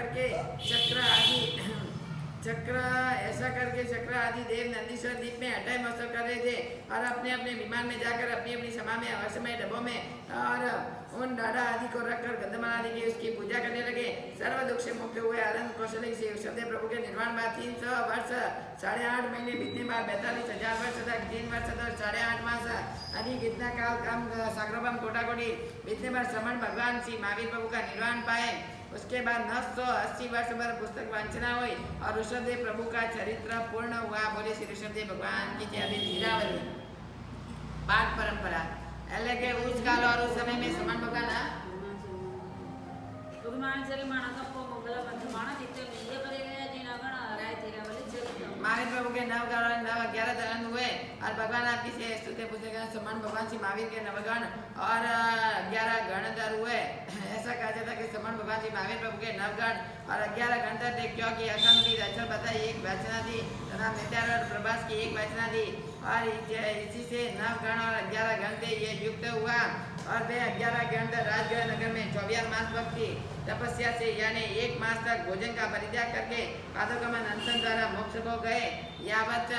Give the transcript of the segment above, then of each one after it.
करके चक्र आदि देव नंदीश्वर द्वीप में हटाए मौसम कर रहे थे और अपने अपने विमान में जाकर अपनी अपनी सभा में अवश्यमय डब्बों में और उन डाढ़ा आदि को रखकर गंधमाला आदि की उसकी पूजा करने लगे। सर्व दुख से मुक्त हुए आनंद कौशल से शब्द प्रभु के निर्वाण बाद 300 वर्ष 8.5 महीने बीतने बाद 42,000 वर्ष तक 3 वर्ष तक 8.5 मास आदि कितना काल कम साग्रभम कोटाकोटी बीतने बाद श्रमण भगवान श्री महावीर प्रभु का निर्वाण पाए। उसके बाद 980 वर्ष पर पुस्तक वांचना हुई और ऋषभदेव प्रभु का चरित्र पूर्ण हुआ। बोले श्री ऋषभदेव भगवान की जय। अभी धीरावली पाठ परंपरा એટલે કે उस काल और उस समय में श्रमण भगवान महावीर प्रभु के 9 दहन हुए और भगवान आपकी से स्तुति पूछे गए। श्रमण भगवान श्री महावीर के 9 गण और 11 गणधर हुए। ऐसा कहा जाता है कि श्रमण भगवान श्री महावीर प्रभु के 9 गण और 11 गणधर थे क्योंकि असम की रचना बताई एक वाचना थी तथा नित्यार और प्रभास की एक वाचना थी और इसी से 9 गण और 11 गण थे ये युक्त हुआ और वे 11 गणधर राजगृह नगर में 24 मास भक्ति तपस्या से यानी 1 मास तक भोजन का परित्याग करके पादोगमन अनशन द्वारा मोक्ष को गए। यावत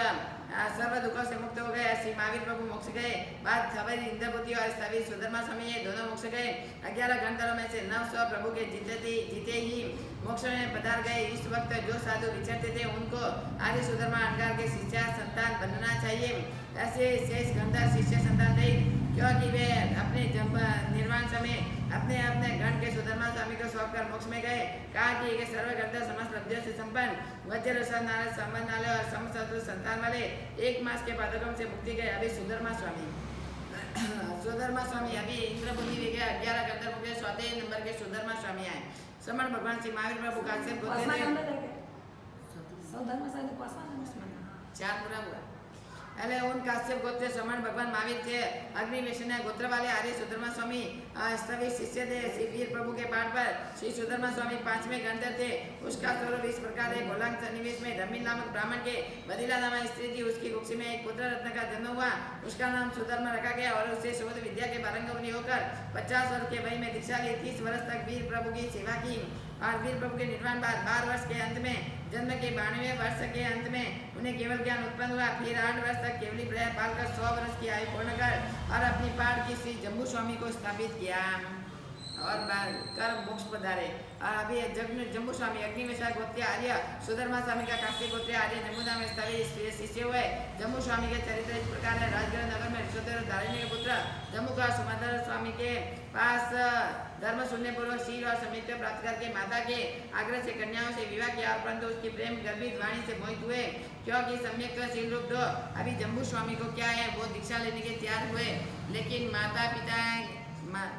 सर्व दुखों से मुक्त हो गए। श्री महावीर प्रभु मोक्ष गए। बाद थवरी इंद्रपुति और स्थवीर सुधर्मा स्वामी ये दोनों मोक्ष गए। 11 गणधरों में से 900 प्रभु के जीते ही मोक्ष में पधार गए। इस वक्त जो साधु विचरते थे उनको आर्य सुधर्मा अंगार के शिष्य संतान बनना चाहिए। ऐसे शेष गणधर शिष्य संतान नहीं क्योंकि वे अपने निर्वाण समय अपने अपने गण के सुधर्मा स्वामी को सौंप कर मोक्ष में गए। कहा कि सर्व गणधर समस्त लब्धियों से संपन्न वज्र संबंध वाले और समस्त संतान वाले 1 मास के पादकों से मुक्ति गए। अभी सुधर्मा स्वामी अभी इंद्रपुरी भी गए। 11 गणधर हो गए। 4 नंबर के सुधर्मा स्वामी आए। श्रमण भगवान श्री महावीर प्रभु का से बोलते चार पूरा हुआ। એટલે उन काश्यप गोत्र श्रमण भगवान महावीर थे। अग्निवेशन गोत्र वाले आर्य सुधर्मा स्वामी स्थवीर शिष्य थे। श्री वीर प्रभु के पाठ पर श्री सुधर्मा स्वामी 5वें गणधर थे। उसका स्वरूप इस प्रकार है। गोलांग सन्निवेश में धर्मी नामक ब्राह्मण के बदिला नामक स्त्री थी। उसकी कुक्षी में एक पुत्र रत्न का जन्म हुआ। उसका नाम सुधर्मा रखा गया और उससे शोध विद्या के पारंगत होकर 50 वर्ष के वय में दीक्षा ली। 30 वर्ष तक वीर प्रभु की सेवा की और वीर प्रभु के निर्वाण बाद 12 वर्ष के अंत में जन्म के 92वें वर्ष के अंत में उन्हें केवल ज्ञान उत्पन्न हुआ। फिर 8 वर्ष तक केवली प्रया पालकर 100 वर्ष की आयु पूर्ण कर और अपनी पाठ की श्री जम्बू स्वामी को स्थापित किया और कर मोक्ष पधारे। और अभी जम्बू स्वामी अग्निवेशा गोत्रीय आर्य सुधर्मा स्वामी का काश्य गोत्रीय आर्य जम्बू नाम स्थवीर शिष्य हुए। जम्बू स्वामी के चरित्र इस प्रकार है। राजगृह नगर में ऋषभदेव धारिणी के पुत्र जम्बू का सुमंदर स्वामी के पास धर्म सुनने पूर्वक शील और समित्व प्राप्त करके माता के आग्रह से कन्याओं से विवाह किया परंतु उसकी प्रेम गर्भित वाणी से मोहित हुए क्योंकि सम्यक शील रूप दो। अभी जम्बू स्वामी को क्या है वो दीक्षा लेने के तैयार हुए लेकिन माता पिता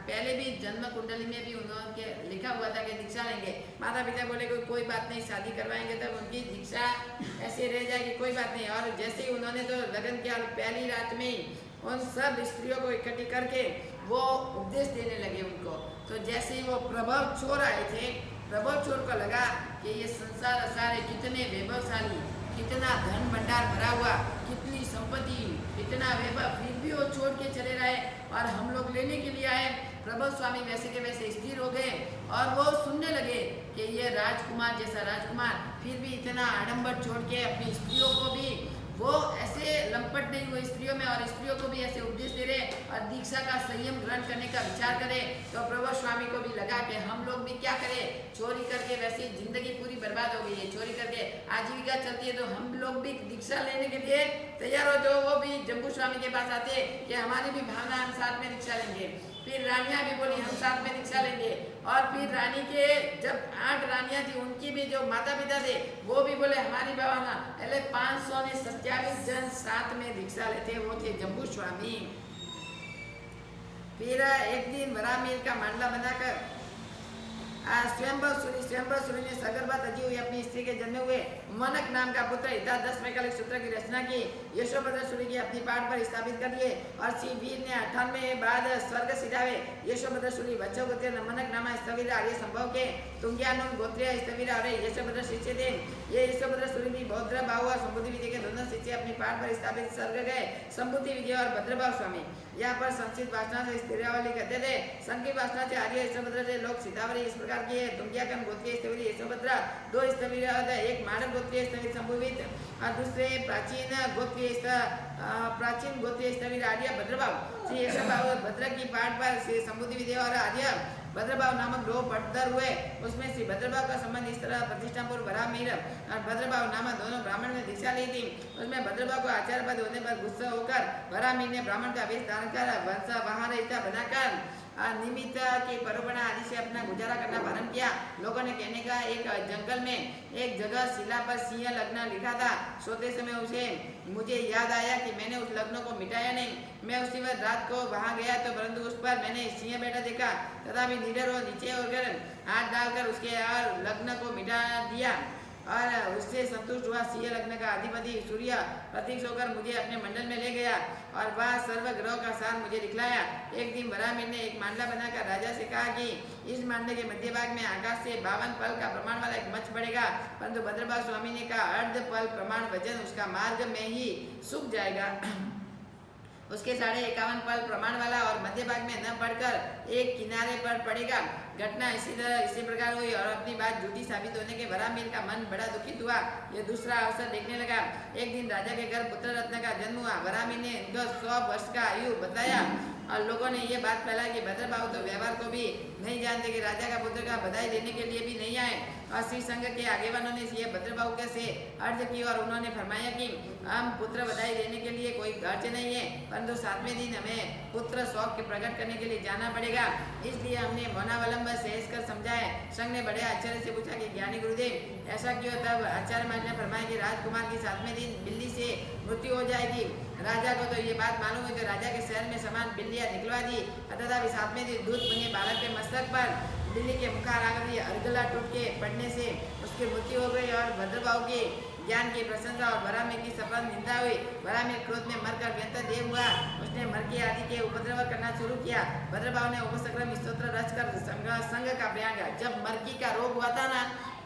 पहले भी जन्म कुंडली में भी उन्होंने लिखा हुआ था कि दीक्षा लेंगे। माता पिता बोले कोई बात नहीं शादी करवाएंगे तब उनकी दीक्षा ऐसे रह जाएगी कोई बात नहीं। और जैसे ही उन्होंने तो लगन किया पहली रात में ही उन सब स्त्रियों को इकट्ठी करके वो उपदेश देने लगे उनको। तो जैसे ही वो प्रभव चोर आए थे प्रभव चोर को लगा कि ये संसार सारे कितने वैभवशाली कितना धन भंडार भरा हुआ कितनी संपत्ति इतना वैभव फिर भी वो छोड़ के चले रहे और हम लोग लेने के लिए आए। प्रभु स्वामी वैसे के वैसे स्थिर हो गए और वो सुनने लगे कि ये राजकुमार जैसा राजकुमार फिर भी इतना आडंबर छोड़ के अपनी स्त्रियों को भी वो ऐसे लंपट नहीं हुए स्त्रियों में और स्त्रियों को भी ऐसे उपदेश दे रहे और दीक्षा का संयम ग्रहण करने का विचार करें। तो प्रभु स्वामी को भी लगा कि हम लोग भी क्या करें चोरी करके वैसे जिंदगी पूरी बर्बाद हो गई है चोरी करके आजीविका चलती है तो हम लोग भी दीक्षा लेने के लिए तैयार हो। तो वो भी जम्बू स्वामी के पास आते कि हमारी भी भावना हम साथ में दीक्षा लेंगे। फिर रानियां भी बोली हम साथ में दीक्षा लेंगे और फिर रानी के जब 8 रानियां थी उनकी भी जो माता पिता थे वो भी बोले हमारी भावना पहले 527 जन साथ में दीक्षा लेते वो थे जम्बू स्वामी। फिर एक दिन वरामीर का मांडला बनाकर स्वयंभर ने सगर्भा तजी हुई अपनी स्त्री के जन्मे हुए मनक नाम का पुत्र हिता 10 वैकलिक सूत्र की रचना की। यशोभद्र सूरी की अपनी पाठ पर स्थापित कर दिए और श्री वीर ने 98 बाद स्वर्ग सिधावे। यशोभद्र सूरी बच्चों को मनक नामा स्थवीर आर्य संभव के तुंग्यानुम गोत्रीय स्थवीर और यशोभद्र शिष्य थे। ये यशोभद्र सूर्य बौद्ध भाव और संबुद्धि विजय के दोनों शिष्य अपनी पाठ पर स्थापित सर्ग गए। संबुद्धि विजय और भद्रभाव स्वामी यहाँ पर संस्कृत भाषा से स्त्रीरावली कहते थे। संस्कृत भाषा से आर्य यशोभद्र से लोग सीतावरी इस प्रकार की है। तुंग्याकन गोत्रीय स्थवीर यशोभद्र दो स्थवीर, एक मानव गोत्रीय स्थवीर संभवित और दूसरे प्राचीन गोत्रीय स्थवीर आर्य भद्रभाव। श्री यशोभाव भद्र की पाठ पर श्री संबुद्धि विजय और आर्य भद्रभाव नामक दो पटधर हुए। उसमें श्री भद्रभाव का संबंध इस तरह प्रतिष्ठापुर वरामीर और भद्रभाव नामक दोनों ब्राह्मण ने दीक्षा ली थी। उसमें भद्रभाव को आचार्य पद होने पर गुस्सा होकर वरामीर ने ब्राह्मण का वेश धारण कर वंश वहारहिता बनाकर निमित्त की परोपणा आदि से अपना गुजारा करना प्रारंभ किया। लोगों ने कहने का एक जंगल में एक जगह शिला पर सिंह लग्न लिखा था। सोते समय उसे मुझे याद आया कि मैंने उस लग्न को मिटाया नहीं। मैं उसी वक्त रात को वहां गया तो परंतु उस पर मैंने सिंह बैठा देखा, तथापि निडर हो नीचे होकर हाथ डालकर उसके लग्न को मिटा दिया और उससे संतुष्ट हुआ। सिंह लग्न का अधिपति सूर्य प्रतीक होकर मुझे अपने मंडल में ले गया और वह सर्वग्रह का सार मुझे दिखलाया। एक दिन वरामीर ने एक मांडला बनाकर राजा से कहा कि इस मांडले के मध्य भाग में आकाश से 52 पल का प्रमाण वाला एक मच्छ पड़ेगा, परंतु भद्रभाव स्वामी ने कहा अर्ध पल प्रमाण वजन उसका मार्ग में ही सूख जाएगा। उसके 51.5 पल प्रमाण वाला और मध्य भाग में न पड़कर एक किनारे पर पड़ेगा। घटना इसी प्रकार हुई और अपनी बात झूठी साबित होने के वरामीर का मन बड़ा दुखित हुआ। यह दूसरा अवसर देखने लगा। एक दिन राजा के घर पुत्र रत्न का जन्म हुआ। वरामीर ने इनको 100 वर्ष का आयु बताया और लोगों ने ये बात फैलाई कि भद्रभाव तो व्यवहार को भी नहीं जानते कि राजा का पुत्र का बधाई देने के लिए भी नहीं आए। और श्री संघ के आगेवानों ने ये भद्रभाव से अर्ज की और उन्होंने फरमाया कि हम पुत्र बधाई देने के लिए कोई अर्ज नहीं है, परंतु 7वें दिन हमें पुत्र शौक के प्रकट करने के लिए जाना पड़ेगा, इसलिए हमने मौनावलंब सहज कर समझाया। संघ ने बड़े आचार्य से पूछा कि ज्ञानी गुरुदेव ऐसा क्यों? तब आचार्य महाराज ने फरमाया कि राजकुमार की 7वें दिन बिल्ली से मृत्यु हो जाएगी। राजा को तो ये बात मालूम है तो राजा के शहर में समान बिल्लियां निकलवा दी। तथा 7वें दिन दूध बने बालक के मस्तक पर बिल्ली के मुखार आकर अर्गला टूट के पड़ने से उसकी मृत्यु हो गई और भद्रभाव के ज्ञान की प्रशंसा और वरामीर की सफल निंदा हुई। वरामीर क्रोध में मरकर व्यंत देव हुआ। उसने मरकी आदि के उपद्रव करना शुरू किया। भद्रभाव ने उपसक्रम स्तोत्र रचकर संघ का बयान किया। जब मरकी का रोग हुआ था ना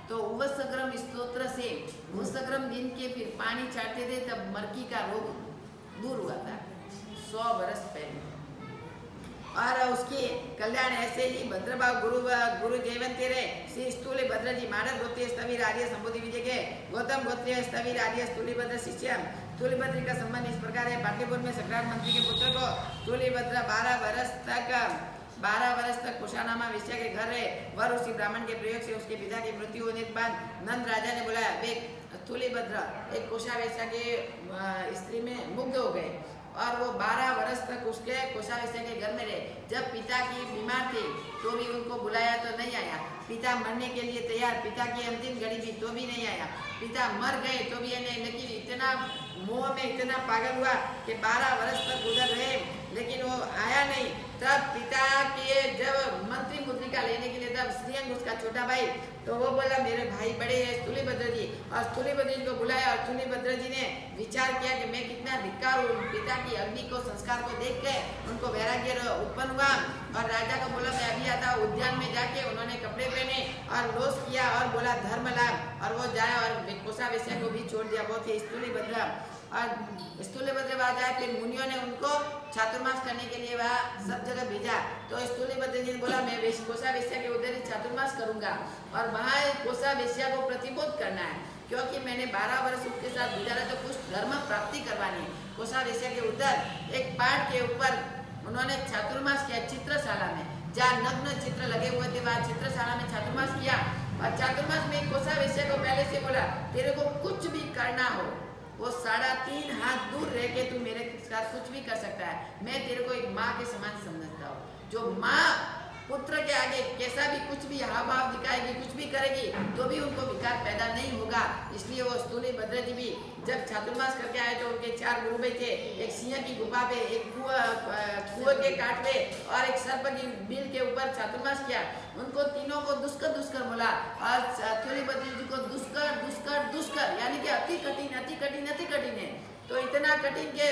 तो उपसक्रम स्तोत्र से उपसक्रम दिन के फिर पानी छाटते थे, तब मरकी का रोग दूर हुआ था 100 वर्ष पहले। और उसके कल्याण ऐसे ही भद्रभाव गुरु जयवंती रहे। श्री स्थूली भद्र जी मानव गोत्रीय स्थवीर आर्य संबुद्धि विजय के गौतम गोत्रीय स्थवीर आर्य स्थूली भद्र शिष्य। स्थूली भद्र का संबंध इस प्रकार है। पाटलिपुत्र में सक्राट मंत्री के पुत्र को स्थूली भद्र 12 वर्ष तक कुशानामा वेश्या के घर रहे। वर उसी ब्राह्मण के प्रयोग से उसके पिता की मृत्यु होने के बाद नंद राजा ने बुलाया। वे स्थूली भद्र एक कुशा वेश्या के स्त्री में मुग्ध हो गए और वो 12 वर्ष तक उसके कुशा वेश्या के घर में रहे। जब पिता की बीमार थे तो भी उनको बुलाया तो नहीं आया। पिता मरने के लिए तैयार, पिता की अंतिम घड़ी भी तो भी नहीं आया। पिता मर गए तो भी नहीं, लेकिन इतना मोह में इतना पागल हुआ कि 12 वर्ष तक गुजर रहे लेकिन वो आया नहीं। तब पिता के जब मंत्री मुद्रिका लेने के लिए तब श्रीअंग उसका छोटा भाई तो वो बोला मेरे भाई बड़े हैं स्थूली भद्र जी, और स्थूली भद्र जी को बुलाया और स्थूली भद्र जी ने विचार किया कि मैं कितना धिक्कार हूँ। पिता की अग्नि को संस्कार को देख के उनको वैराग्य उत्पन्न हुआ और राजा को बोला मैं अभी आता हूँ। उद्यान में जाके उन्होंने कपड़े पहने और लोस किया और बोला धर्म लाभ, और वो जाए और कोसा वेश्या को भी छोड़ दिया। बहुत ही स्थूली भद्र और स्थूली भद्र वहाँ जाए। फिर मुनियों ने उनको चातुर्मास करने के लिए वहाँ सब जगह भेजा। तो स्थूली भद्र जी ने बोला मैं कोसा वेश्या के उधर ही चातुर्मास करूंगा और वहाँ कोसा वेश्या को प्रतिबोध करना है, क्योंकि मैंने 12 वर्ष उसके साथ गुजारा तो कुछ धर्म प्राप्ति करवानी। कोसा वेश्या के उधर एक पहाड़ के ऊपर उन्होंने चातुर्मास किया चित्रशाला में, जहाँ नग्न चित्र लगे हुए थे वहाँ चित्रशाला में चातुर्मास किया। और चातुर्मास में कोसा वेश्या को पहले से बोला तेरे को कुछ भी करना हो वो 3.5 हाथ दूर रह के तू मेरे साथ कुछ भी कर सकता है। मैं तेरे को एक माँ के समान समझता हूँ। जो माँ पुत्र के आगे कैसा भी कुछ भी हाव भाव दिखाएगी, कुछ भी करेगी तो भी उनको विकार पैदा नहीं होगा। इसलिए वो स्थूली भद्र जी भी जब चातुर्मास करके आए तो उनके 4 गुरु भाई थे। एक सिंह की गुफा पे, एक कुएं के काट पे और एक सर्प की बिल के ऊपर चातुर्मास किया। उनको तीनों को दुष्कर बोला और स्थूली भद्र जी को दुष्कर यानी कि अति कठिन है। तो इतना कठिन के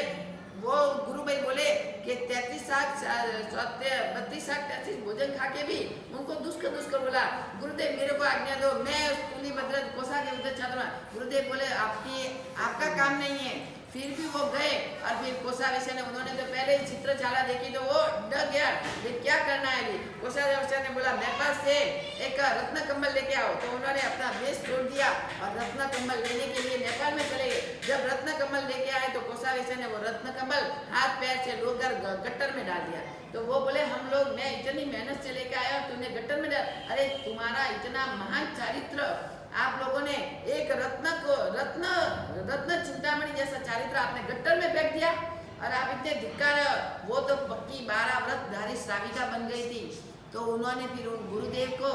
वो गुरु भाई बोले कि 33 साल 32 साल 33 भोजन खा के भी उनको दुष्कर बोला, गुरुदेव मेरे को आज्ञा दो, मैं तुलिभद्र कोसा के उधर छात्र। गुरुदेव बोले आपका काम नहीं है। फिर भी वो गए और फिर कोषावेश्य ने, उन्होंने तो पहले ही चित्रशाला देखी तो वो डर गया, ये क्या करना है अभी। कोषावेश्य ने बोला मेरे पास से एक रत्न कम्बल लेके आओ। तो उन्होंने अपना वेश छोड़ दिया और रत्न कम्बल लेने के लिए नेपाल में चले गए। जब रत्न कम्बल लेके आए तो कोषावेश्य ने वो रत्न कम्बल हाथ पैर से लोकर गट्टर में डाल दिया। तो वो बोले मैं इतनी मेहनत से लेके आया और तूने गट्टर में डाल, अरे तुम्हारा इतना महान चारित्र, आप लोगों ने एक रत्न चिंतामणि जैसा चारित्र आपने गट्टर में फेंक दिया और आप इतने धिक्कार। वो तो पक्की 12 व्रतधारी श्राविका बन गई थी। तो उन्होंने फिर उन गुरुदेव को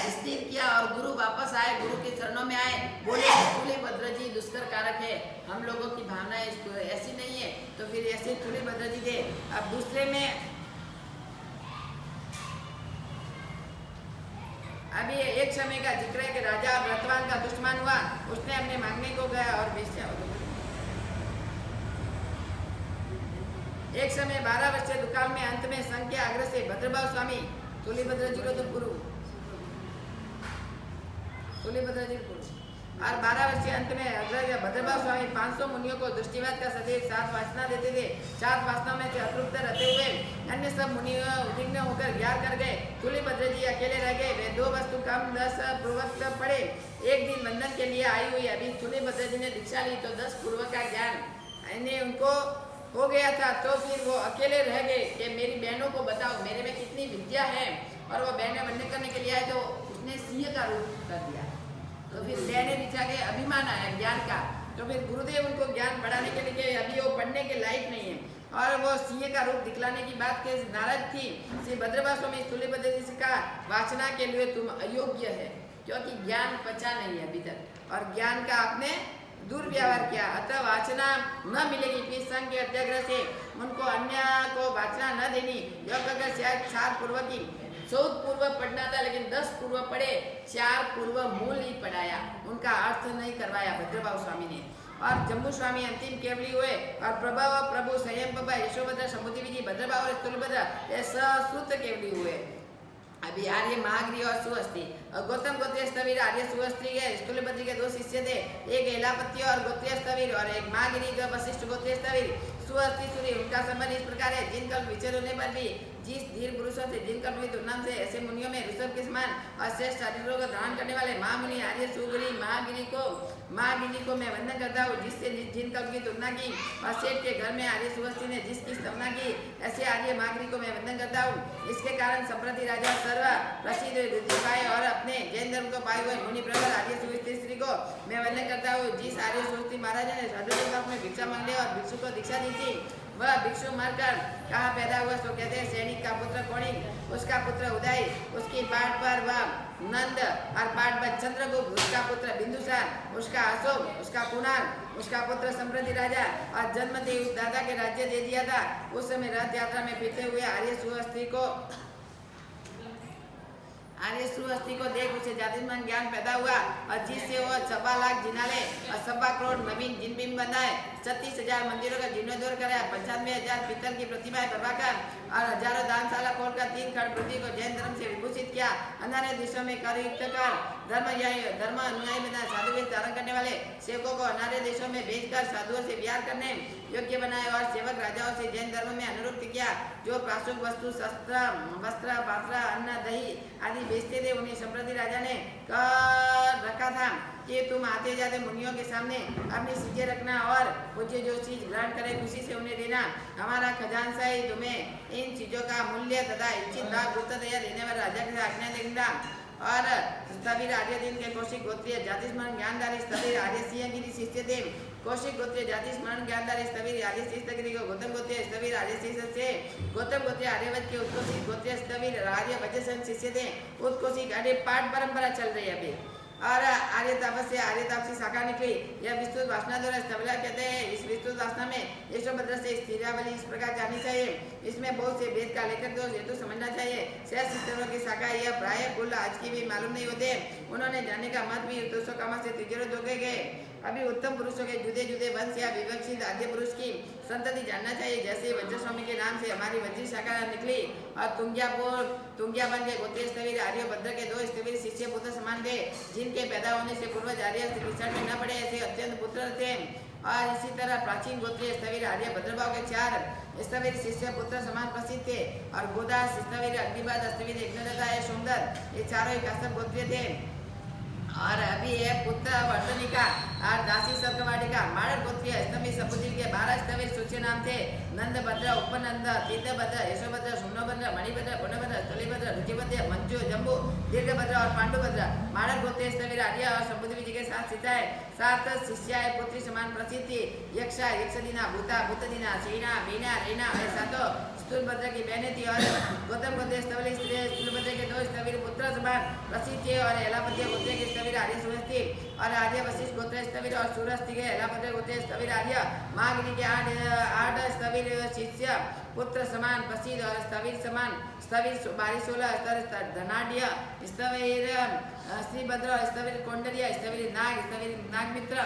स्थिर किया और गुरु वापस आए, गुरु के चरणों में आए, बोले तुलिभद्र जी दुष्कर कारक है, हम लोगों की भावना ऐसी नहीं है। तो फिर ऐसे तुलिभद्र जी थे। अब दूसरे में अभी एक समय का जिक्र है कि राजा व्रतवान का दुश्मन हुआ, उसने अपने मांगने को गया और बेचा। एक समय 12 वर्षीय दुकाल में अंत में संघ के आग्रह से भद्रभाव स्वामी तुलिभद्र जी को तो गुरु तुलिभद्र जी और 12 वर्षीय अंत में अग्रज भद्रभाव स्वामी 500 मुनियों को दृष्टिवाद का सदैव 7 वासना देते थे। 7 वासना में से अतृप्त रहते हुए अन्य सब मुनियों उद्विग्न होकर ज्ञान कर गए। तुलिभद्र जी अकेले रह गए। वे 2 वस्तु कम 10 पूर्वक पढ़े। एक दिन बंधन के लिए आई हुई अभी तुलिभद्र जी ने दीक्षा ली तो 10 पूर्व का ज्ञान उनको हो गया था। तो फिर वो अकेले रह गए कि मेरी बहनों को बताओ मेरे में कितनी विद्या है। और वो बहनें बंधन करने के लिए आए तो उसने सिंह का रूप कर दिया। तो फिर बहने नीचा के अभिमान आया ज्ञान का। तो फिर गुरुदेव उनको ज्ञान बढ़ाने के लिए अभी वो पढ़ने के लायक नहीं है और वो सिंह का रूप दिखलाने की बात के नाराज थी। श्री भद्रभाव स्वामी तुलिभद्र जी से कहा वासना के लिए तुम अयोग्य है, क्योंकि ज्ञान पचा नहीं है अभी तक और ज्ञान का आपने दुर्व्यवहार किया, अतः वाचना न मिलेगी। फिर संघ के अत्याग्रह से उनको अन्य को वाचना न देनी। यह अगर शायद 4 पूर्व की 14 पूर्व पढ़ना था, लेकिन 10 पूर्व पढ़े, 4 पूर्व मूल ही पढ़ाया, उनका अर्थ नहीं करवाया भद्रभाव स्वामी ने। और जम्बू स्वामी अंतिम केवली हुए और प्रभु संयम बाबा यशोभद्र समुद्री विधि भद्रभाव और तुलिभद्र ये सश्रुत केवली हुए। अभी आर्य महागिरी और सुहस्ती गौतम गोत्रीय स्थवीर आर्य सुहस्त्री के तुलिभद्र के 2 शिष्य थे, एक एलापत्य और गोत्रीय स्थवीर और एक महागिरी का वशिष्ठ गोत्रीय स्थवीर। सुहस्ती सूर्य उनका संबंध इस प्रकार है, जिन कल्प विचर होने पर भी जिस धीर पुरुषों से जिन कल्प की तुलना से ऐसे मुनियों में ऋषभ के समान और श्रेष्ठ शरीरों को धारण करने वाले महामुनि आर्य सुगरी महागिरी को मैं वंदन करता हूँ, जिससे जिन कल्प की तुलना की और सेठ के घर में आर्य सुहस्ती ने जिसकी स्थापना की, ऐसे आर्य महागिरी को मैं वंदन करता हूँ। इसके कारण संप्रति राजा सर्व प्रसिद्ध रुचि पाए और अपने जैन धर्म को पाए हुए मुनि प्रबल आर्य सुहस्ती को मैं वंदन करता हूँ। जिस आर्य सुहस्ती महाराजा ने साधु में भिक्षा मांग लिया और भिक्षु को दीक्षा दी थी, वह भिक्षु मरकर कहाँ पैदा हुआ सो कहते हैं सैनिक का पुत्र कौणिक, उसका पुत्र उदय, उसकी पाठ पर वह नंद और पाठ पर चंद्रगुप्त, उसका पुत्र बिंदुसार, उसका अशोक, उसका कुणाल, उसका पुत्र संप्रति राजा और जन्मते उस दादा के राज्य दे दिया था। उस समय रथ यात्रा में फिरते हुए आर्य सुहस्ती को देख उसे जातिमान ज्ञान पैदा हुआ और जिससे वह 1.25 लाख जिनाले और 1.25 करोड़ नवीन जिनबिंब बनाए, 36,000 मंदिरों का जीर्णोद्धार कराया, 95,000 पीतल की प्रतिमाएं बनवाकर और हजारों दानशाला खोलकर 3 खंड पृथ्वी को जैन धर्म से विभूषित किया। अन्य देशों में करयुक्त कर धर्म अनुयायी बना, साधु वेश धारण करने वाले सेवकों को अन्य देशों में भेजकर साधुओं से विहार करने योग्य बनाए और सेवक राजाओं से जैन धर्म में अनुरुक्त किया। जो प्राशुक वस्तु वस्त्र पात्र अन्न दही आदि बेचते थे, उन्हें संप्रति राजा ने कर रखा था कि तुम आते जाते मुनियों के सामने अपनी चीजें रखना और मुझे जो चीज ग्रहण करे खुशी से उन्हें देना। हमारा खजानसा ही तुम्हें इन चीजों का मूल्य तथा इच्छित लाभ गुप्ततया देने वाले राजा के आज्ञा देगा। और स्थवीर आर्य दिन के कौशिक गोत्रीय जाति स्मरण ज्ञानधारी स्थवीर आर्य सिंहगिरी शिष्य थे। कौशिक गोत्रीय जाति स्मरण ज्ञानधारी स्थवीर आर्य शिष्यगिरी को गौतम गोत्रीय स्थवीर आर्य शिष्य से गौतम गोत्रीय आर्यवत के उत्कोशिक गोत्रीय स्थवीर आर्य वजसन शिष्य थे। उत्कोशिक आर्य पाठ परंपरा चल रही है अभी और आर्य तपस्या आर्य तापसी शाखा निकली। यह विस्तृत वासना द्वारा स्थविला कहते हैं। इस विस्तृत वासना में यशोभद्र से स्थिरावली इस प्रकार जानी चाहिए। इसमें बहुत से भेद का लेकर दो हेतु समझना चाहिए। शेष स्तरों की शाखा यह प्राय कुल आज की भी मालूम नहीं होते। उन्होंने जाने का मत भी 200 कामा से तिजोरो जोगे गए। अभी उत्तम पुरुषों के जुदे जुदे वंश या विवक्षित आद्य पुरुष की संतति जानना चाहिए। जैसे वज्र स्वामी के नाम से हमारी वज्री शाखा निकली और तुंग्याबन के गोत्रीय स्थवीर आर्यभद्र के 2 स्थवीर शिष्य पुत्र समान थे, जिनके पैदा होने से पूर्वज आर्य पिछड़ में न पड़े, ऐसे अत्यंत पुत्र थे। और इसी तरह प्राचीन गोत्रीय स्थवीर आर्यभद्रभाव के 4 स्थवीर शिष्य पुत्र समान प्रसिद्ध थे। और गोदास स्थवीर अग्निबाद स्थवीर यज्ञदत्ता सोमदर, ये चारों ही काश्यप गोत्रीय थे। और अभी है पुत्र वर्धनिका और दासी सर्गवाटिका माड़र गोत्रीय स्तंभी सपुत्री के 12 स्थवीर सूच्य नाम थे। नंदभद्र, उपनंद, तीर्थभद्र, यशोभद्र, सुम्नभद्र, मणिभद्र, पुण्यभद्र, स्थलीभद्र, रुचिभद्र, मंजू, जम्बू, दीर्घभद्र और पांडुभद्र। माड़र गोत्रीय स्थवीर आर्य और समुद्री जी के साथ सीता है। 7 शिष्या पुत्री समान प्रसिद्ध थी। यक्षा, यक्षदीना, भूता, भूतदीना, सीना, मीना, रीना, ऐसा तो स्थूलभद्र की बहनें थी। और गौतम गोत्रीय स्थूलभद्र के 2 स्थवीर पुत्र समान प्रसिद्ध थे। और एलापत्य गोत्रीय के स्थवीर आर्य सूरज थी। और आर्य वशिष्ठ गोत्रीय स्थवीर और सूरज थी। एलापत्य गोत्रीय स्थवीर आर्य महागिरी के 8 स्थवीर शिष्य पुत्र समान प्रसिद्ध। और स्थवीर समान स्थवीर 12-16 धनाढ़ स्थवीर श्रीभद्र, स्थवीर कौंडल्य, स्थवीर नाग, स्थवीर नागमित्र।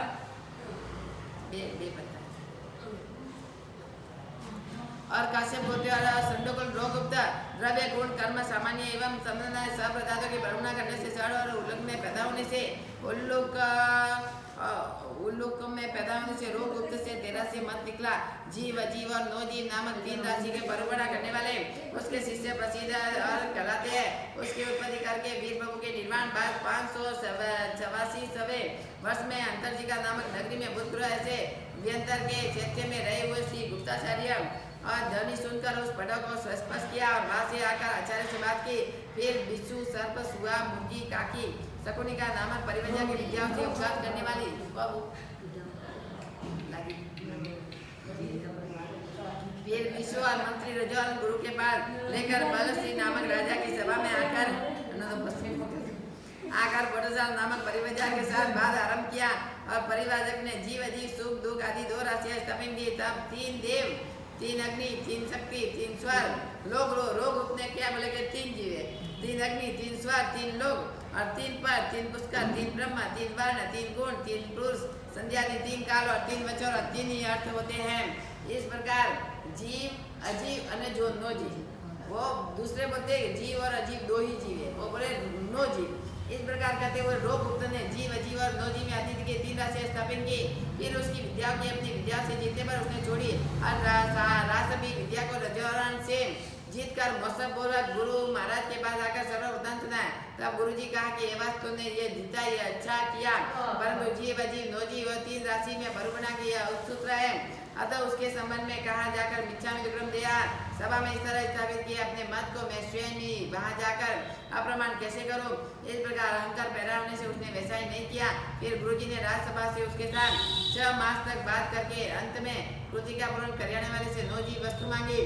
और काश्यप गोत्रीय और संडोकुल रोगुप्त द्रव्य गुण कर्म सामान्य एवं संबंध सब पदार्थों की भ्रमणा करने से जड़ और उल्लुक में पैदा होने से उल्लुक में पैदा होने से रोगुप्त से 13 से मत निकला। जीव, अजीव और नो जीव नामक 3 राशि के भ्रमणा करने वाले उसके शिष्य प्रसिद्ध और कहलाते हैं। उसकी उत्पत्ति करके वीर प्रभु के निर्माण बाद 584 वर्ष में अंतरजिका नामक नगरी में बुधग्रह ऐसे व्यंतर के क्षेत्र में रहे हुए श्री गुप्ताचार्य और ध्वनि सुनकर उस पटक को स्पर्श किया और वहां से आकर आचार्य से बात की। फिर बिच्छू, सर्प, सुआ, मुर्गी, काकी, शकुनिका नामक परिवजा की विद्याओं से उपचार करने वाली फिर विश्व और मंत्री रजौन गुरु के पास लेकर बलश्री नामक राजा की सभा में आकर बड़ोसाल नामक परिवजा के साथ बात आरंभ किया। और परिवाजक ने जीव, अजीव, सुख, दुख आदि 2 राशियां स्थापित की। तब 3 देव, 3 अग्नि, 3 शक्ति, 3 स्वर लोग उतने क्या बोले कि 3 जीव है। 3 अग्नि, 3 स्वर, 3 लोग और 3 पद, 3 पुष्कर, 3 ब्रह्म, 3 वर्ण, 3 गुण, 3 पुरुष संध्या, 3 काल और 3 वचन और 3 ही अर्थ होते हैं। इस प्रकार जीव, अजीव और जो नो जीव, वो दूसरे बोलते जीव और अजीव 2 ही जीव है, वो बोले नो जीव। इस प्रकार कहते हुए रोगुप्त ने जीव, अजीव और नो जीव आदि के 3 राशियां स्थापित की। फिर उसकी विद्या की अपनी विद्या से जीतने पर उसने छोड़ी और रासबी विद्या को रजौरण से जीतकर मौसम पूर्वक गुरु महाराज के पास आकर सर्वप्रथम सुनाया। तब गुरुजी कहा कि ये बात तूने ये जीता, ये अच्छा किया, परंतु जीव, अजीव, नो जीव और 3 राशि में भरूबना किया सूत्र है। अतः उसके संबंध में कहा जाकर मिच्छामि दुक्कडम दिया। सभा में इस तरह स्थापित किया अपने मत को मैं स्वयं ही वहां जाकर अप्रमाण कैसे करूं। इस प्रकार अहंकार पैदा होने से उसने वैसा ही नहीं किया। फिर गुरुजी ने राज्यसभा से उसके साथ 6 मास तक बात करके अंत में कृतिका पूर्ण करियाने वाले से 9 जी वस्तु मांगी।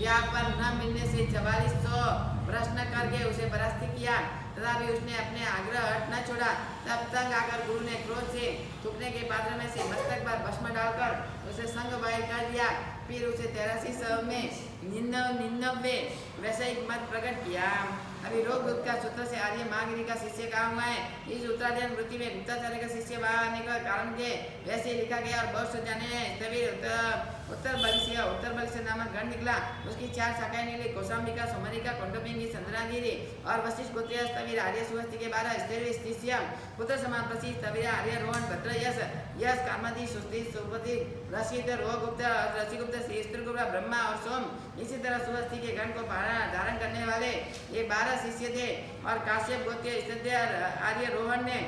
व्यापार न मिलने से 4400 प्रश्न करके उसे परास्त किया, तथापि उसने अपने आग्रह हट न छोड़ा। तब तंग आकर गुरु ने क्रोध से थूकने के पात्र में से मस्तक पर भस्म डालकर उसे संग बाहर कर दिया। फिर उसे 8300 में 99 वैश्विक मत प्रकट किया। अभी रोग गुप्त का सूत्र से आर्य महागिरी का शिष्य कहा हुआ है। इस उत्तराधिकार वृत्ति में गुप्ताचार्य का शिष्य आने का कारण के वैसे लिखा गया और बहुत से जाने तभी उत्तर बलिष्य नामक गण निकला। उसकी 4 शाखाएं निकली, कौशाम्बिका, सोमरिका, कौंडबिंगी, चंद्रागिरी और वशिष्ठ गोत्रीय स्थवीर आर्य सुहस्ती के 12 स्थवीर शिष्य पुत्र समान प्रसिद्ध स्थवीर आर्य रोहन, भद्र, यश, कामदी, सुस्ति, सुपति, रसिद, रोगुप्त, रसिगुप्त, स्त्रीगुप्त, ब्रह्मा और सोम। इसी तरह सुहस्ती के गण को धारण करने वाले ये 12 शिष्य थे। और काश्यप गोत्रीय स्थित आर्य रोहन ने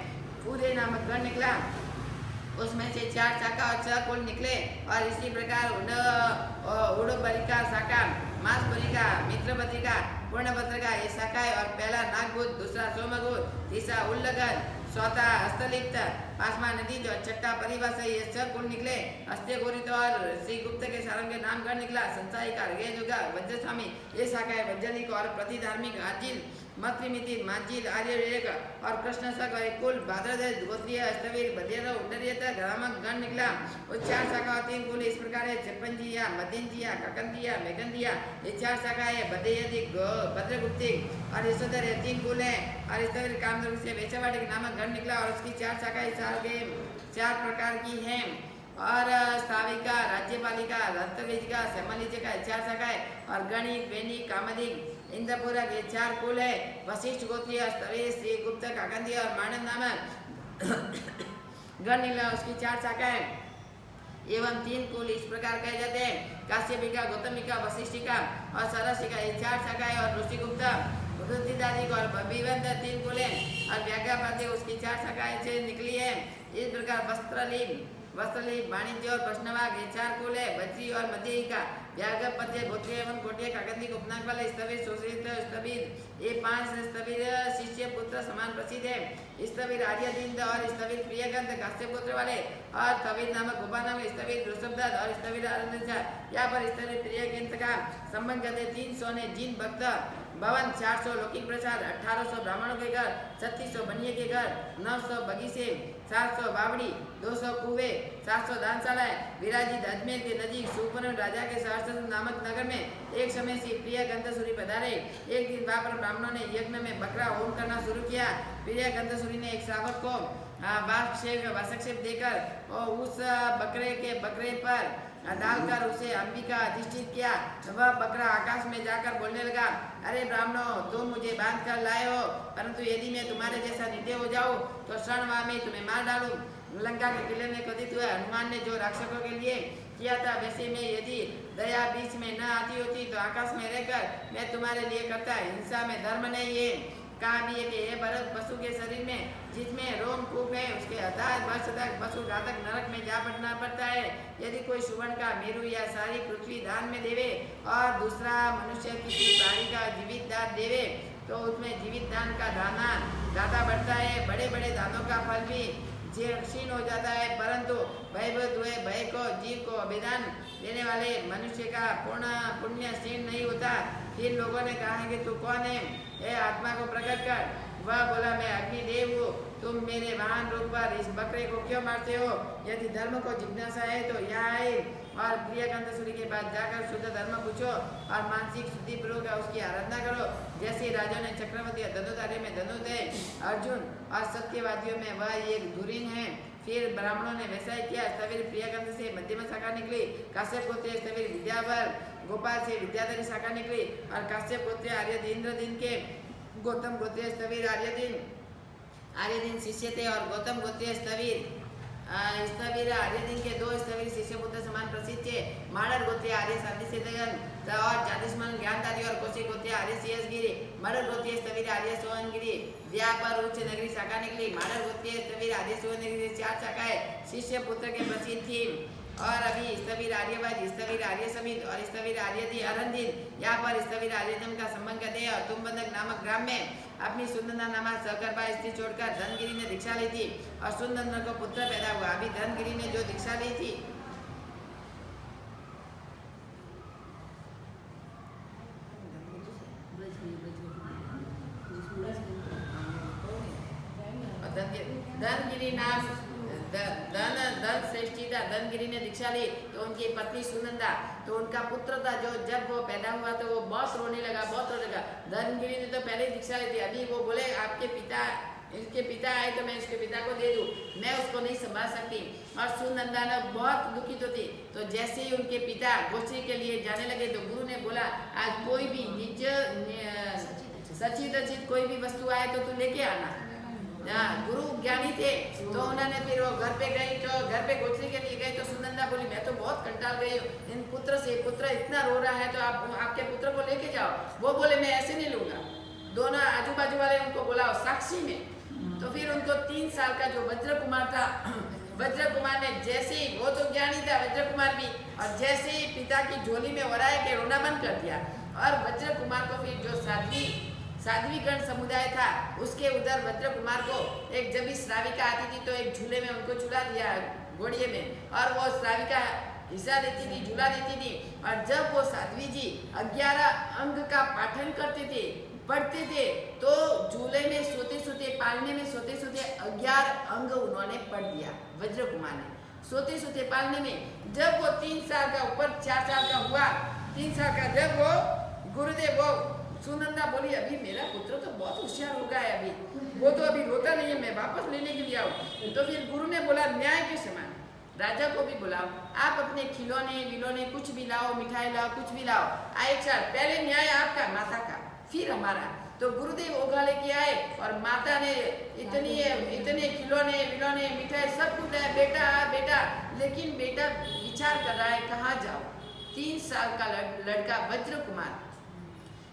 पूरे नामक गण निकला। उसमें से 4 शाखा और 6 कुल निकले। और इसी प्रकार उड़बलिका शाखा, मासपुरिका, मित्रपत्रिका, पूर्णपत्रिका ये शाखा है। और पहला नागभूत, दूसरा सोमगुत, तीसरा उल्लगन, चौथा हस्तलिप्त, 5वां नदी जो, 6ठा परिभाषा, ये 6 कुल निकले। अस्त्य गोरित और श्री गुप्त के सारंग के नामगढ़ निकला। संसारिका, रेजुगा, वज्रस्वामी ये शाखा है। वज्रलिक और प्रतिधार्मिक, आजिल मत्रिमिति मांझिल आर्यरेख और कृष्ण सक कुल भाद्रद गोत्रीय स्थवीर बधिर उडरियत ग्रामक गण निकला। और 4 शाखा 3 कुल इस प्रकार है चप्पनजिया मध्यंजिया ककंदिया मेघंदिया ये 4 शाखा है बदेयदि भद्रगुप्ति और यशोधर 3 कुल है और स्थवीर कामदुर्ग से वेशवाटिक नामक गण निकला और उसकी 4 शाखाएं 4 प्रकार की हैं। और स्थाविका राज्यपालिका रक्तबीजिका सेमलिजिका 4 शाखाएं और गणिक वैनिक कामदिक इंद्रपुरक ये 4 कुल है। वशिष्ठ गोत्रीय स्थवीर श्री गुप्त काकंदी और मानव नामक गण निकला उसकी 4 शाखाएं एवं 3 कुल इस प्रकार कहे जाते हैं। काश्यपिका गौतमिका वशिष्ठिका और सरसिका ये 4 शाखाएं और ऋषिगुप्त रुद्रदादिक और भविवंत 3 कुल है और व्याघ्रपाति उसकी 4 शाखाएं से निकली है। इस प्रकार वस्त्रलीप वाणिज्य और प्रश्नवाग ये 4 कुल है। बद्री और मध्यिका व्याघ्रपत्य गोत्रीय एवं कोटिय काकंदी उपनाक वाले स्थवीर सुश्रित स्थवीर ये 5 स्थवीर शिष्य पुत्र समान प्रसिद्ध है। स्थवीर आर्यदिंद और स्थवीर प्रियगंध काश्यप पुत्र वाले और स्थवीर नामक गोपा नाम स्थवीर वृषभदत्त और स्थवीर आनंद यहाँ पर स्थवीर प्रियगंध का संबंध करते 300 ने जिन भक्त भवन 400 लौकिक प्रसाद 1800 ब्राह्मणों के घर 3600 बनिए के घर 900 बगीचे 700 बावड़ी 200 कुएं 700 दानशालाएं विराजित अजमेर के नजीक सुपर्ण राजा के सहस्त्र नामक नगर में एक समय से प्रिय गंधसूरी पधारे। एक दिन वहां पर ब्राह्मणों ने यज्ञ में बकरा होम करना शुरू किया। प्रिय गंधसूरी ने एक श्रावक को वासक्षेप देकर और उस बकरे पर डालकर उसे अंबिका अधिष्ठित किया। वह बकरा आकाश में जाकर बोलने लगा, अरे ब्राह्मणों तुम मुझे बांध कर लाए हो, परंतु यदि मैं तुम्हारे जैसा निर्दय हो जाऊं तो क्षणभर में तुम्हें मार डालूं। लंका के किले में कथित हुआ हनुमान ने जो राक्षसों के लिए किया था वैसे में यदि दया बीच में न आती होती तो आकाश में रहकर मैं तुम्हारे लिए करता। हिंसा में धर्म नहीं है। कहा भी है कि ये भरत पशु के शरीर में जिसमें रोमकूप है उसके 1000 वर्ष तक पशु घातक नरक में जा पड़ना पड़ता है। यदि कोई सुवर्ण का मेरू या सारी पृथ्वी दान में देवे और दूसरा मनुष्य किसी प्राणी का जीवित दान देवे तो उसमें जीवित दान का दाता बढ़ता है। बड़े बड़े दानों का फल भी क्षीण हो जाता है, परंतु भयभूत हुए भय को जीव को अभिदान देने वाले मनुष्य का पूर्ण पुण्य क्षीण नहीं होता। फिर लोगों ने कहा कि तू कौन है, ये आत्मा को प्रकट कर। वह बोला, मैं अग्निदेव हूँ। तुम मेरे वाहन रूप पर इस बकरे को क्यों मारते हो? यदि धर्म को जिज्ञासा है तो यहाँ आए और प्रिय गंधसूरी के पास जाकर शुद्ध धर्म पूछो और मानसिक शुद्धि पूर्वक उसकी आराधना करो। जैसे राजा ने चक्रवर्ती धनुधार्य में धनुष है, अर्जुन और सत्यवादियों में वह एक धुरीन है। फिर ब्राह्मणों ने वैसा ही किया। स्थवीर प्रियगंध से मध्यम शाखा निकली। काश्यप गोत्रीय स्थवीर विद्यावर गोपाल से विद्याधरी शाखा निकली और काश्यप गोत्रीय आर्यदीन के गौतम गोत्रीय स्थवीर आर्यदीन शिष्य थे और गौतम गोत्रीय स्थवीर आर्यदीन के 2 स्थवीर शिष्य पुत्र समान प्रसिद्ध थे। माडर गोत्रीय आर्य शांति से और जातिस्मन ज्ञानदारी और कौशिक गोत्रीय आर्य सियसगिरी। मडर गोत्रीय स्थवीर आर्य सोहनगिरी व्यापार उच्च नगरी शाखा निकली। माडर गोत्रीय स्थवीर आर्य सोहनगिरी 4 शाखाएं शिष्य पुत्र के प्रसिद्ध थी। और अभी स्थवीर आर्यवाज स्थवीर आर्य समित और स्थवीर आर्यदी अरंदीन यहाँ पर स्थवीर आर्यदम का संबंध करते हैं। और तुम्बंधक नामक ग्राम में अपनी सुंदरना नामक सहकर्मा स्त्री छोड़कर धनगिरी ने दीक्षा ली थी और सुंदर को पुत्र पैदा हुआ। अभी धनगिरी ने जो दीक्षा ली थी धनगिरी नाम धन श्रेष्ठी था। धनगिरी ने दीक्षा ली तो उनकी पत्नी सुनंदा तो उनका पुत्र था जो जब वो पैदा हुआ तो वो बहुत रोने लगा। धनगिरी ने तो पहले दीक्षा ली थी। अभी वो बोले इसके पिता आए तो मैं इसके पिता को दे दूं, मैं उसको नहीं संभाल सकती। और सुनंदा ने बहुत दुखित होती तो जैसे ही उनके पिता गोश्री के लिए जाने लगे तो गुरु ने बोला, आज कोई भी सचित कोई भी वस्तु आए तो तू लेके आना। गुरु ज्ञानी थे तो उन्होंने फिर वो घर पे गई तो घर पे गोत्री के लिए गई तो सुनंदा बोली, मैं तो बहुत कंटाल गई हूँ इन पुत्र इतना रो रहा है तो आप आपके पुत्र को लेके जाओ। वो बोले मैं ऐसे नहीं लूंगा। दोनों आजू बाजू वाले उनको बोला साक्षी में। तो फिर उनको 3 साल का जो वज्र कुमार था, वज्र कुमार ने जैसे ही, वो तो ज्ञानी था वज्र कुमार भी, और जैसे ही पिता की झोली में वराए के रोना बंद कर दिया। और वज्र कुमार को फिर जो साध्वीगण समुदाय था उसके उधर वज्र कुमार को एक जब भी श्राविका आती थी तो एक झूले में उनको झूला दिया घोड़िए में, और वो श्राविका हिस्सा देती थी, झूला देती थी। और जब वो साध्वी जी 11 अंग का पाठन करते थे पढ़ते थे तो झूले में सोते सोते, पालने में सोते सोते 11 अंग उन्होंने पढ़ दिया वज्र कुमार ने, सोते सोते पालने में। जब वो 3 साल का, ऊपर 4 साल का हुआ, 3 साल का, जब वो गुरुदेव, वो सुनंदा बोली अभी मेरा पुत्र तो बहुत होशियार हो गया है, अभी वो तो अभी रोता नहीं है, मैं वापस लेने के लिए आऊँ। तो फिर गुरु ने बोला न्याय के समान राजा को भी बुलाओ, आप अपने खिलौने विलौने कुछ भी लाओ, मिठाई लाओ, कुछ भी लाओ, एक साथ पहले न्याय आपका, माता का, फिर हमारा। तो गुरुदेव ओघा लेके आए और माता ने इतने खिलौने विलौने मिठाई सब कुछ लाया, बेटा बेटा, लेकिन बेटा विचार कर रहा है कहाँ जाओ। 3 साल का लड़का वज्र कुमार,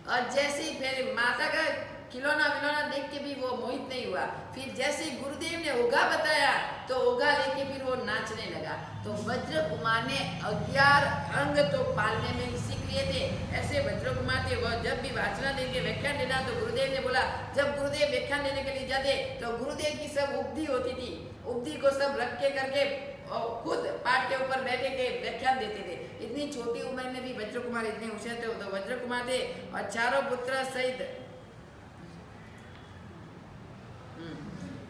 और जैसे ही फिर माता का खिलौना विलौना देख के भी वो मोहित नहीं हुआ। फिर जैसे गुरुदेव ने ओघा बताया तो ओघा लेके फिर वो नाचने लगा। तो वज्र कुमार ने 11 अंग तो पालने में सीख लिए थे। ऐसे वज्र कुमार थे, वो जब भी वाचना देके व्याख्यान देना तो गुरुदेव ने बोला, जब गुरुदेव व्याख्यान देने के लिए जाते तो गुरुदेव की सब उपधि होती थी, उपधि को सब रख के करके खुद पाठ के ऊपर बैठे के व्याख्यान देते थे। इतनी छोटी उम्र में भी वज्र कुमार इतने होशियार थे। तो वज्र कुमार थे और चारों पुत्र सहित,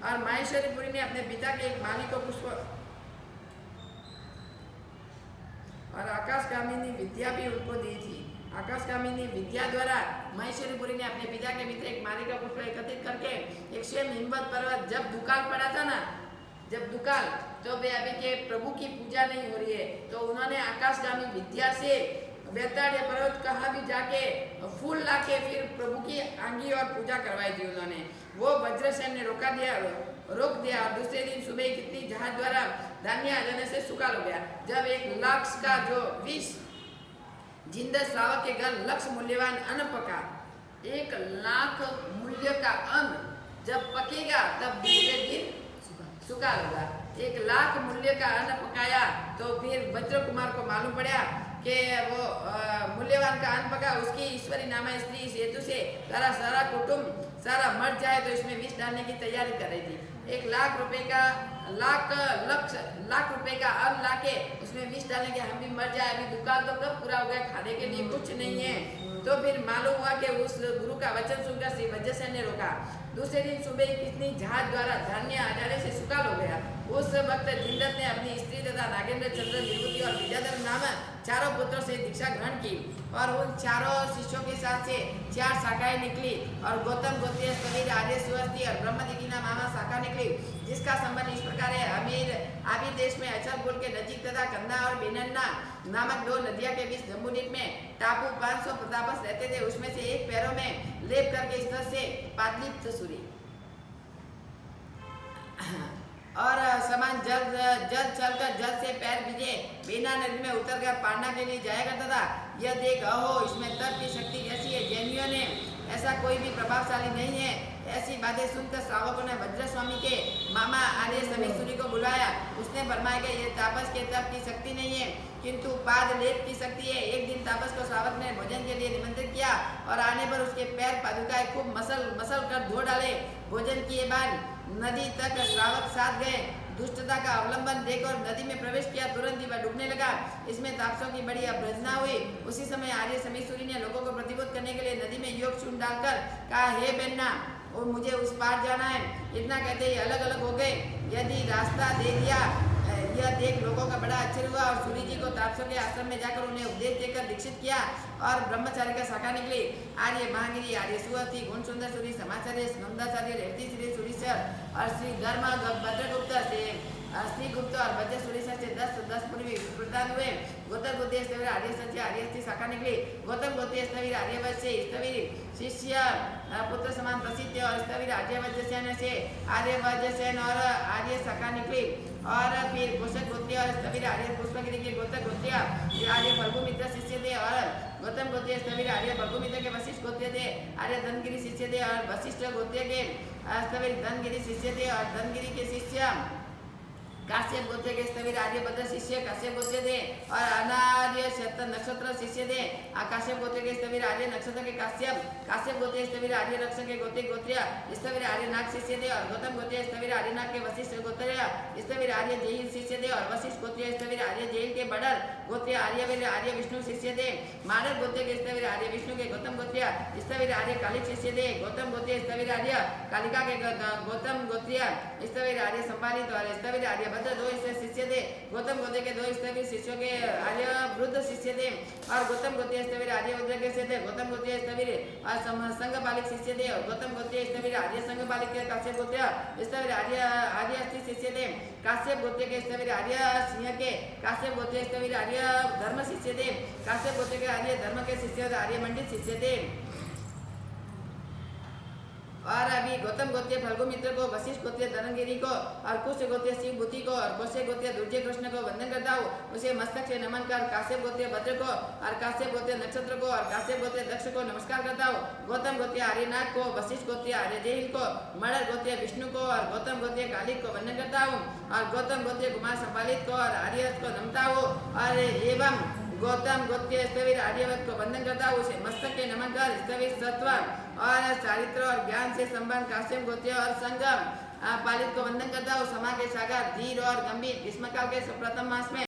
और माहेश्वरीपुरी ने अपने पिता के एक माली को पुष्प और आकाशगामिनी विद्या भी उनको दी थी। आकाशगामिनी विद्या द्वारा माहेश्वरीपुरी ने अपने पिता के मित्र एक माली का पुष्प एकत्रित करके एक स्वयं हिम्मत पर्वत, जब दुकाल पड़ा था ना, जब दुकाल, तो वे अभी के प्रभु की पूजा नहीं हो रही है, तो उन्होंने आकाशगामी विद्या से वेताड़ पर्वत कहाँ भी जाके फूल लाके फिर प्रभु की आंगी और पूजा करवाई थी उन्होंने। वो वज्रसेन ने रोक दिया और दूसरे दिन सुबह कितनी जहाज द्वारा धान्य आ जाने से सुकाल हो गया। जब 1 लाख का जो 20 जिंदा श्रावक के घर लक्ष्य मूल्यवान अन्न पका, 1 लाख मूल्य का अन्न जब पकेगा तब दूसरे दिन सुकाल होगा। 1 लाख मूल्य का अन्न पकाया तो फिर वज्र कुमार को मालूम पड़ा कि वो मूल्यवान का अन्न पका, उसकी ईश्वरी नामा स्त्री इस हेतु से सारा कुटुंब सारा मर जाए तो इसमें विष डालने की तैयारी कर रही थी। 1 लाख रुपए का लाख रुपए का अन्न लाके उसमें विष डालने के हम भी मर जाए, अभी दुकान तो कब पूरा हो गया, खाने के लिए कुछ नहीं है। तो फिर मालूम हुआ कि उस गुरु का वचन सुनकर श्री वज्रसेन ने रोका। दूसरे दिन सुबह कितनी जहाज द्वारा धान्य आ जाने से सुकाल हो गया। उस वक्त जिंदत ने अपनी स्त्री तथा नागेंद्र चंद्र विभूति और विद्याधर नाम चारों पुत्रों से दीक्षा ग्रहण की और उन चारों शिष्यों के साथ से 4 शाखाएं निकली और गौतम गोत्रीय स्थवीर आर्य सुहस्ती और ब्रह्मदिगिना मामा शाखा निकली, जिसका संबंध इस प्रकार है। आबिर देश में अचलपुर के नजीक तथा कंधा और बेनन्ना नामक 2 नदियां के बीच जम्बूद्वीप में टापू 500 प्रतापस रहते थे। उसमें से एक पैरों में लेप करके स्तर से पादलिप्त सूरी और समान जल चलकर जल से पैर भिजे बिना नदी में उतरकर पारना के लिए जाया करता था। यह देख अहो इसमें तप की शक्ति कैसी है, जैनियों ने ऐसा कोई भी प्रभावशाली नहीं है। ऐसी बातें सुनकर श्रावकों ने वज्र स्वामी के मामा आर्य समीसूरी को बुलाया। उसने फरमाया कि ये तापस के तप की शक्ति नहीं है किंतु पाद लेप की शक्ति है। एक दिन तापस को श्रावक ने भोजन के लिए निमंत्रित किया और आने पर उसके पैर पादुकाएं खूब मसल कर धो डाले। भोजन किए बाद नदी तक श्रावक साथ गए। दुष्टता का अवलंबन देखकर नदी में प्रवेश किया, तुरंत ही वह डूबने लगा। इसमें तापसों की बड़ी अभ्रजना हुई। उसी समय आर्य समीसूरी ने लोगों को प्रतिबोध करने के लिए नदी में योग चून डालकर कहा, हे बेन्ना, और मुझे उस पार जाना है। इतना कहते ही अलग अलग हो गए। यदि रास्ता दे दिया, यह देख लोगों का बड़ा आश्चर्य हुआ और सूरी जी को तापसों के आश्रम में जाकर उन्हें उपदेश देकर दीक्षित किया और ब्रह्मचार्य का शाखा निकली। आर्य महागिरी, आर्य सुहस्ती, गुण सुंदर सूरी, समाचार्य, स्कंदाचार्य, रेवती श्री सूरीसर और श्री धर्म भद्रगुप्त से श्री गुप्त और वज्र सूरीसर से 10 पूर्वी प्रदान हुए। गौतम गोत्रीय स्थवीर आर्य से आर्य शाखा निकली। गौतम गोत्रीय स्थवीर आर्यवत से स्थवीर शिष्य पुत्र समान प्रसिद्ध और स्थवीर आर्यवज्रसेन से आर्यवज्रसेन और आर्य शाखा निकली। और फिर पोषक गोत्रीय और स्थवीर आर्य पुष्पगिरी के गौतम गोत्रीय आर्य भर्गुमित्र शिष्य थे और गौतम गोत्रीय स्थवीर आर्य भर्गुमित्र के वशिष्ठ गोत्रीय थे। आर्य धनगिरी शिष्य थे और वशिष्ठ गोत्रीय के स्थवीर धनगिरी शिष्य थे और धनगिरी के शिष्य काश्यप गोत्र के स्थविर आर्यभद्र शिष्य काश्यप गोत्र दे और अनार्य नक्षत्र शिष्य दे काश्यप गोत्र के स्थविर आर्य नक्षत्र के काश्यप गोत्र स्थविर आर्य रक्षक के गोत्रीय स्थविर आर्य नाग शिष्य दे और गौतम गोत्र स्थविर आर्य नाग के वशिष्ठ गोत्रीय स्थविर आर्य जैल शिष्य दे और वशिष्ठ गोत्रीय स्थविर आर्य जैल के बड़र गोत्रीय आर्य विष्णु शिष्य दे मानव गोत्र के स्थविर आर्य विष्णु के गौतम गोत्रीय स्थविर आर्य कालिक शिष्य दे गौतम गोत्रीय स्थविर आर्य कालिका के गौतम गोत्रीय स्थविर आर्य संभालित और स्थविर आर्य भद्र दो शिष्य दे गौतम गोत्र के दो स्थविर शिष्यों के आर्य वृद्ध शिष्य दे और गौतम गोत्रीय स्थविर आर्य उद्र के से दे गौतम गोत्रीय स्थविर और संघ बालिक शिष्य दे और गौतम गोत्रीय स्थविर आर्य संघ बालिक के काश्यप गोत्र स्थविर आर्य अस्थि शिष्य दे काश्यप गोत्र के स्थविर आर्य सिंह के काश्यप गोत्र स्थविर आर्य धर्म शिष्य दे काश्यप गोत्र के आर्य धर्म के शिष्य आर्य मंडित शिष्य दे और अभी गौतम गोत्रीय फल्गु मित्र को वशिष्ठ गोत्रीय धनगिरी को और कुश गोत्रीय शिव बुद्धि को और कौशे गोत्रीय दुर्जय कृष्ण को वंदन करता हूँ उसे मस्तक से नमन कर काश्यप गोत्रीय भद्र को और काश्यप गोत्रीय नक्षत्र को और काश्यप गोत्रीय दक्ष को नमस्कार करता हूँ गौतम गोत्रीय आर्यनाथ को वशिष्ठ गोत्रीय आर्यजेहिल को मणर गोत्रीय विष्णु को और गौतम गोत्रीय कालिक को वंदन करता हूँ और गौतम गोत्रीय कुमार संपालित को और आर्यरथ को नमता हूँ और एवं गौतम गोत्रीय स्थविर आर्यवत को वंदन करता हूँ उसे मस्तक के नमन कर स्थविर सत्व और चारित्र और ज्ञान से संबंध काश्यप गोत्रीय और संगम पालित को वंदन करता हूँ समा के सागर धीर और गंभीर ग्रीष्मकाल के प्रथम मास में